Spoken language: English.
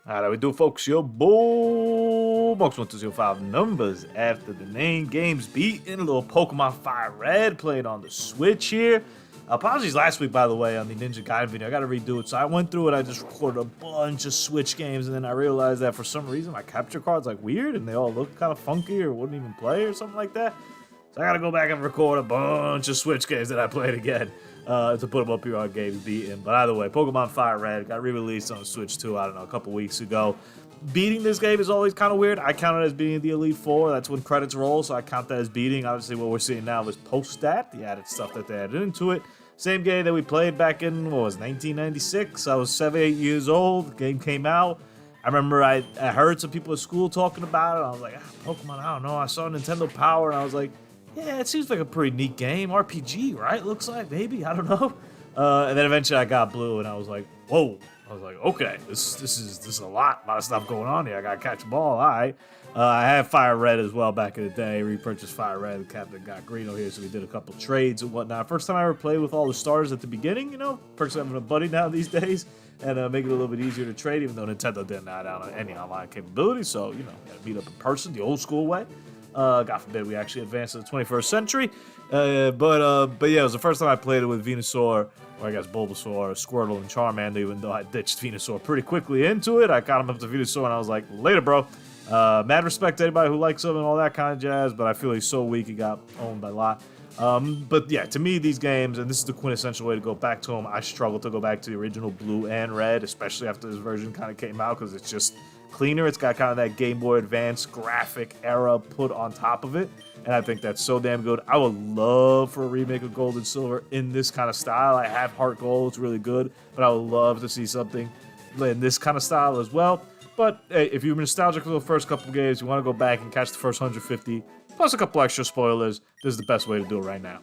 How we do, folks? Yo, boom! Box 1205 numbers after the name. Games beaten. A little Pokemon FireRed played on the Switch here. Apologies last week, by the way, on the Ninja Gaiden video. I gotta redo it. So I went through it. I just recorded a bunch of Switch games, and then I realized that for some reason my capture card's like weird, and they all look kind of funky or wouldn't even play or something like that. So I gotta go back and record a bunch of Switch games that I played again to put them up here on Games Beaten. But either way, Pokemon FireRed got re-released on Switch 2, I don't know, a couple weeks ago. Beating this game is always kind of weird. I count it as being the Elite Four. That's when credits roll, so I count that as beating. Obviously, what we're seeing now is post-stat, the added stuff that they added into it. Same game that we played back in, what was 1996? I was 7, 8 years old. The game came out. I remember I heard some people at school talking about it. I was like, Pokemon, I don't know. I saw Nintendo Power, and I was like, yeah, it seems like a pretty neat game. RPG, right? Looks like, maybe. I don't know. And then eventually I got Blue, and I was like, whoa. I was like, okay, this is a lot of stuff going on here. I gotta catch them all. All right. I had FireRed as well back in the day. Repurchased FireRed. The captain got Greeno here, so we did a couple trades and whatnot. First time I ever played with all the stars at the beginning, you know. Perks of having a buddy now these days, and make it a little bit easier to trade, even though Nintendo didn't add on any online capability. So, you know, gotta meet up in person the old school way. God forbid we actually advance to the 21st century. But yeah, it was the first time I played it with Venusaur, or I guess Bulbasaur, Squirtle, and Charmander, even though I ditched Venusaur pretty quickly into it. I got him up to Venusaur, and I was like, later, bro. Mad respect to anybody who likes him and all that kind of jazz, but I feel he's so weak he got owned by a lot. But yeah, to me, these games, and this is the quintessential way to go back to them, I struggle to go back to the original Blue and Red, especially after this version kind of came out, because it's just cleaner. It's got kind of that Game Boy Advance graphic era put on top of it, and I think that's so damn good. I would love for a remake of Gold and Silver in this kind of style. I have Heart Gold, it's really good, but I would love to see something in this kind of style as well. But hey, if you're nostalgic for the first couple games, you want to go back and catch the first 150, plus a couple extra spoilers, this is the best way to do it right now.